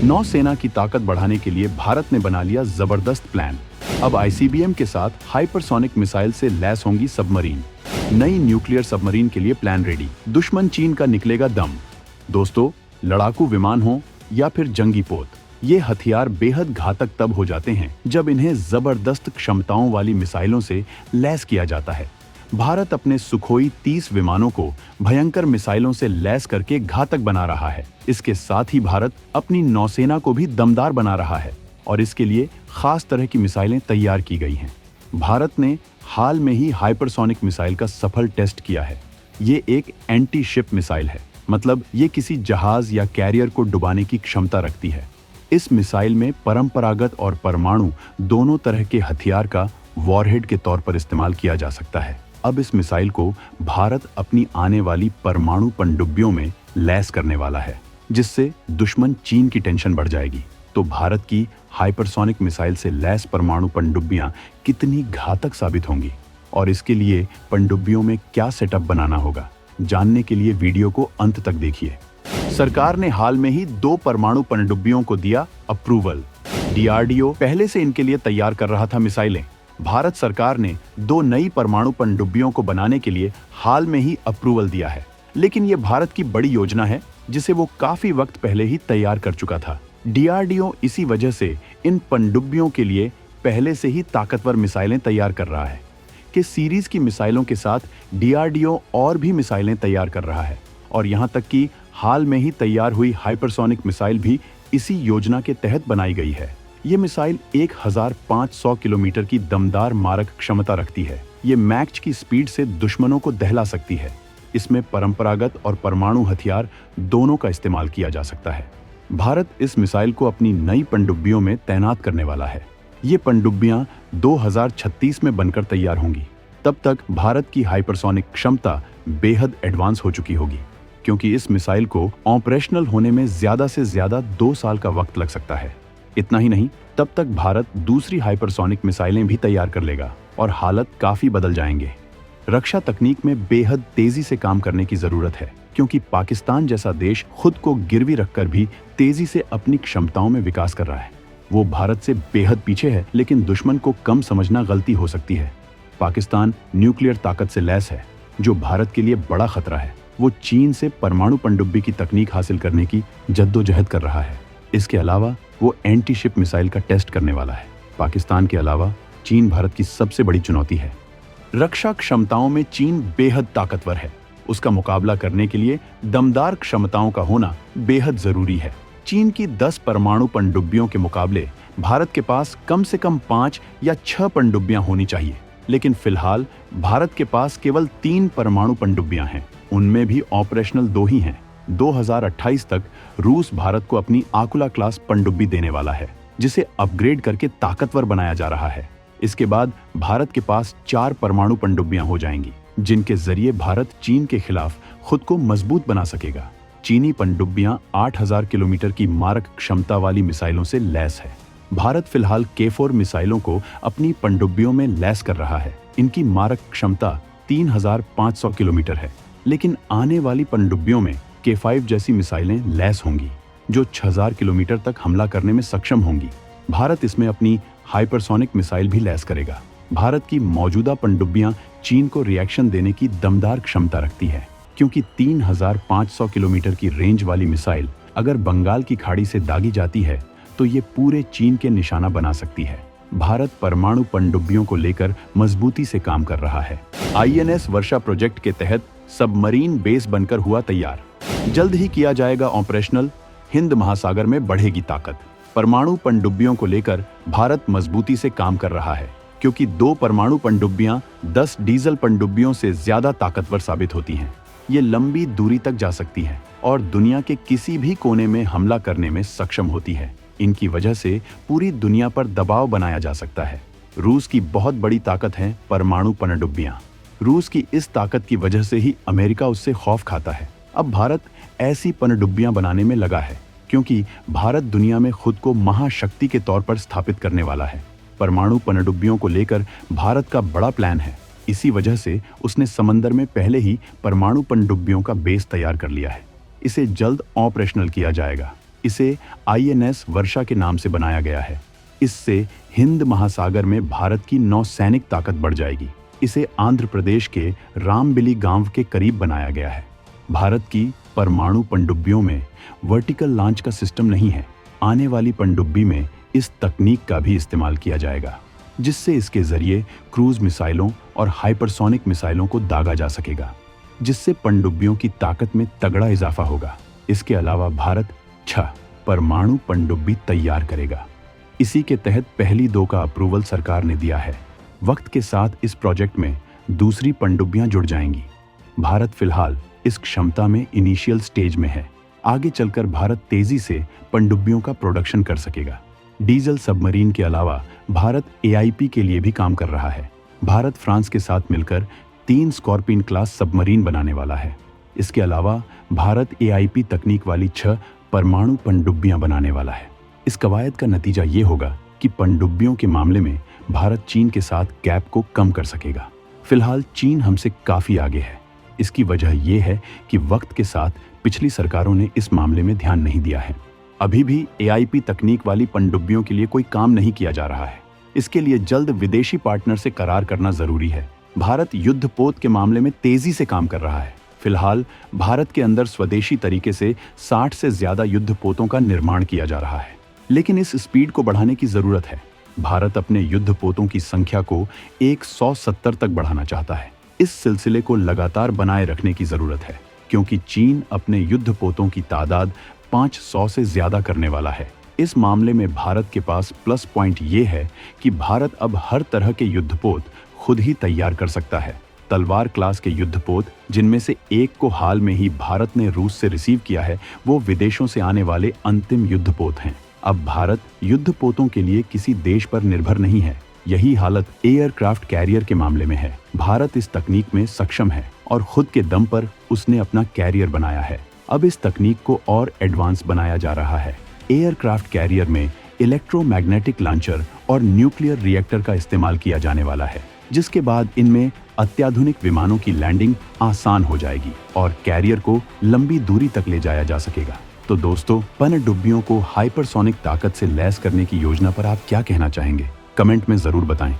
नौसेना की ताकत बढ़ाने के लिए भारत ने बना लिया जबरदस्त प्लान। अब आईसीबीएम के साथ हाइपरसोनिक मिसाइल से लैस होंगी सबमरीन। नई न्यूक्लियर सबमरीन के लिए प्लान रेडी। दुश्मन चीन का निकलेगा दम। दोस्तों, लड़ाकू विमान हो या फिर जंगी पोत, ये हथियार बेहद घातक तब हो जाते हैं जब इन्हें जबरदस्त क्षमताओं वाली मिसाइलों से लैस किया जाता है। भारत अपने सुखोई 30 विमानों को भयंकर मिसाइलों से लैस करके घातक बना रहा है। इसके साथ ही भारत अपनी नौसेना को भी दमदार बना रहा है और इसके लिए खास तरह की मिसाइलें तैयार की गई हैं। भारत ने हाल में ही हाइपरसोनिक मिसाइल का सफल टेस्ट किया है। ये एक एंटी शिप मिसाइल है, मतलब ये किसी जहाज या कैरियर को डुबाने की क्षमता रखती है। इस मिसाइल में परंपरागत और परमाणु दोनों तरह के हथियार का वॉरहेड के तौर पर इस्तेमाल किया जा सकता है। अब इस मिसाइल को भारत अपनी आने वाली परमाणु पनडुब्बियों में लैस करने वाला है, जिससे दुश्मन चीन की टेंशन बढ़ जाएगी। तो भारत की हाइपरसोनिक मिसाइल से लैस परमाणु पनडुब्बियां कितनी घातक साबित होंगी और इसके लिए पनडुब्बियों में क्या सेटअप बनाना होगा, जानने के लिए वीडियो को अंत तक देखिए। सरकार ने हाल में ही 2 परमाणु पनडुब्बियों को दिया अप्रूवल। डीआरडीओ पहले से इनके लिए तैयार कर रहा था मिसाइलें। भारत सरकार ने 2 नई परमाणु पनडुब्बियों को बनाने के लिए हाल में ही अप्रूवल दिया है, लेकिन ये भारत की बड़ी योजना है जिसे वो काफी वक्त पहले ही तैयार कर चुका था। डीआरडीओ इसी वजह से इन पनडुब्बियों के लिए पहले से ही ताकतवर मिसाइलें तैयार कर रहा है कि सीरीज की मिसाइलों के साथ डीआरडीओ और भी मिसाइलें तैयार कर रहा है और यहाँ तक कि हाल में ही तैयार हुई हाइपरसोनिक मिसाइल भी इसी योजना के तहत बनाई गई है। ये मिसाइल 1500 किलोमीटर की दमदार मारक क्षमता रखती है। ये मैच की स्पीड से दुश्मनों को दहला सकती है। इसमें परंपरागत और परमाणु हथियार दोनों का इस्तेमाल किया जा सकता है। भारत इस मिसाइल को अपनी नई पनडुब्बियों में तैनात करने वाला है। ये पनडुब्बियां 2036 में बनकर तैयार होंगी। तब तक भारत की हाइपरसोनिक क्षमता बेहद एडवांस हो चुकी होगी, क्योंकि इस मिसाइल को ऑपरेशनल होने में ज्यादा से ज्यादा 2 साल का वक्त लग सकता है। इतना ही नहीं, तब तक भारत दूसरी हाइपरसोनिक मिसाइलें भी तैयार कर लेगा और हालत काफी बदल जाएंगे। रक्षा तकनीक में बेहद तेजी से काम करने की जरूरत है, क्योंकि पाकिस्तान जैसा देश खुद को गिरवी रखकर भी तेजी से अपनी क्षमताओं में विकास कर रहा है। वो भारत से बेहद पीछे है, लेकिन दुश्मन को कम समझना गलती हो सकती है। पाकिस्तान न्यूक्लियर ताकत से लैस है, जो भारत के लिए बड़ा खतरा है। वो चीन से परमाणु पनडुब्बी की तकनीक हासिल करने की जद्दोजहद कर रहा है। इसके अलावा वो एंटी शिप मिसाइल का टेस्ट करने वाला है। पाकिस्तान के अलावा चीन भारत की सबसे बड़ी चुनौती है। रक्षा क्षमताओं में चीन बेहद ताकतवर है। उसका मुकाबला करने के लिए दमदार क्षमताओं का होना बेहद जरूरी है। चीन की 10 परमाणु पनडुब्बियों के मुकाबले भारत के पास कम से कम 5 या 6 पनडुब्बियां होनी चाहिए, लेकिन फिलहाल भारत के पास केवल 3 परमाणु पनडुब्बियां हैं। उनमें भी ऑपरेशनल 2 ही हैं। 2028 तक रूस भारत को अपनी आकुला क्लास पनडुब्बी देने वाला है, जिसे अपग्रेड करके ताकतवर बनाया जा रहा है। इसके बाद भारत के पास 4 परमाणु पनडुब्बियां हो जाएंगी, जिनके जरिए भारत चीन के खिलाफ खुद को मजबूत बना सकेगा। चीनी पनडुब्बियां 8000 किलोमीटर की मारक क्षमता वाली मिसाइलों से लैस है। भारत फिलहाल K4 मिसाइलों को अपनी पनडुब्बियों में लैस कर रहा है। इनकी मारक क्षमता 3500 किलोमीटर है, लेकिन आने वाली पनडुब्बियों में K5 जैसी मिसाइलें लैस होंगी, जो 6000 किलोमीटर तक हमला करने में सक्षम होंगी। भारत इसमें अपनी हाइपरसोनिक मिसाइल भी लैस करेगा। भारत की मौजूदा पनडुब्बियां चीन को रिएक्शन देने की दमदार क्षमता रखती है, क्योंकि 3500 किलोमीटर की रेंज वाली मिसाइल अगर बंगाल की खाड़ी से दागी जाती है तो ये पूरे चीन के निशाना बना सकती है। भारत परमाणु पनडुब्बियों को लेकर मजबूती से काम कर रहा है। INS वर्षा प्रोजेक्ट के तहत सबमरीन बेस बनकर हुआ तैयार। जल्द ही किया जाएगा ऑपरेशनल। हिंद महासागर में बढ़ेगी ताकत। परमाणु पनडुब्बियों को लेकर भारत मजबूती से काम कर रहा है, क्योंकि 2 परमाणु पनडुब्बियां 10 डीजल पनडुब्बियों से ज्यादा ताकतवर साबित होती हैं। ये लंबी दूरी तक जा सकती हैं और दुनिया के किसी भी कोने में हमला करने में सक्षम होती है। इनकी वजह से पूरी दुनिया पर दबाव बनाया जा सकता है। रूस की बहुत बड़ी ताकत है परमाणु पनडुब्बियां। रूस की इस ताकत की वजह से ही अमेरिका उससे खौफ खाता है। अब भारत ऐसी पनडुब्बियां बनाने में लगा है, क्योंकि भारत दुनिया में खुद को महाशक्ति के तौर पर स्थापित करने वाला है। परमाणु पनडुब्बियों को लेकर भारत का बड़ा प्लान है। इसी वजह से उसने समंदर में पहले ही परमाणु पनडुब्बियों का बेस तैयार कर लिया है। इसे जल्द ऑपरेशनल किया जाएगा। इसे INS वर्षा के नाम से बनाया गया है। इससे हिंद महासागर में भारत की नौसैनिक ताकत बढ़ जाएगी। इसे आंध्र प्रदेश के रामबिली गांव के करीब बनाया गया है। भारत की परमाणु पनडुब्बियों में वर्टिकल लॉन्च का सिस्टम नहीं है। आने वाली पनडुब्बी में इस तकनीक का भी इस्तेमाल किया जाएगा, जिससे इसके जरिए क्रूज मिसाइलों और हाइपरसोनिक मिसाइलों को दागा जा सकेगा, जिससे पनडुब्बियों की ताकत में तगड़ा इजाफा होगा। इसके अलावा भारत 6 परमाणु पनडुब्बी तैयार करेगा। इसी के तहत पहली 2 का अप्रूवल सरकार ने दिया है। वक्त के साथ इस प्रोजेक्ट में दूसरी पनडुब्बियां जुड़ जाएंगी। भारत फिलहाल इस क्षमता में इनिशियल स्टेज में है। आगे चलकर भारत तेजी से पनडुब्बियों का प्रोडक्शन कर सकेगा। डीजल सबमरीन के अलावा भारत AIP के लिए भी काम कर रहा है। भारत फ्रांस के साथ मिलकर 3 स्कॉर्पियन क्लास सबमरीन बनाने वाला है। इसके अलावा भारत AIP तकनीक वाली 6 परमाणु पनडुब्बियां बनाने वाला है। इस कवायद का नतीजा ये होगा कि पनडुब्बियों के मामले में भारत चीन के साथ गैप को कम कर सकेगा। फिलहाल चीन हमसे काफी आगे है। इसकी वजह यह है कि वक्त के साथ पिछली सरकारों ने इस मामले में ध्यान नहीं दिया है। अभी भी AIP तकनीक वाली पनडुब्बियों के लिए कोई काम नहीं किया जा रहा है। इसके लिए जल्द विदेशी पार्टनर से करार करना जरूरी है। भारत युद्धपोत के मामले में तेजी से काम कर रहा है। फिलहाल भारत के अंदर स्वदेशी तरीके से 60 से ज्यादा युद्धपोतों का निर्माण किया जा रहा है, लेकिन इस स्पीड को बढ़ाने की जरूरत है। भारत अपने युद्धपोतों की संख्या को 170 तक बढ़ाना चाहता है। इस सिलसिले को लगातार बनाए रखने की जरूरत है, क्योंकि चीन अपने युद्धपोतों की तादाद 500 से ज्यादा करने वाला है। इस मामले में भारत के पास प्लस पॉइंट ये है कि भारत अब हर तरह के युद्धपोत खुद ही तैयार कर सकता है। तलवार क्लास के युद्धपोत, जिनमें से एक को हाल में ही भारत ने रूस से रिसीव किया है, वो विदेशों से आने वाले अंतिम युद्धपोत हैं। अब भारत युद्धपोतों के लिए किसी देश पर निर्भर नहीं है। यही हालत एयरक्राफ्ट कैरियर के मामले में है। भारत इस तकनीक में सक्षम है और खुद के दम पर उसने अपना कैरियर बनाया है। अब इस तकनीक को और एडवांस बनाया जा रहा है। एयरक्राफ्ट कैरियर में इलेक्ट्रोमैग्नेटिक लॉन्चर और न्यूक्लियर रिएक्टर का इस्तेमाल किया जाने वाला है, जिसके बाद इनमें अत्याधुनिक विमानों की लैंडिंग आसान हो जाएगी और कैरियर को लंबी दूरी तक ले जाया जा सकेगा। तो दोस्तों, पनडुब्बियों को हाइपरसोनिक ताकत से लैस करने की योजना पर आप क्या कहना चाहेंगे? कमेंट में जरूर बताएं।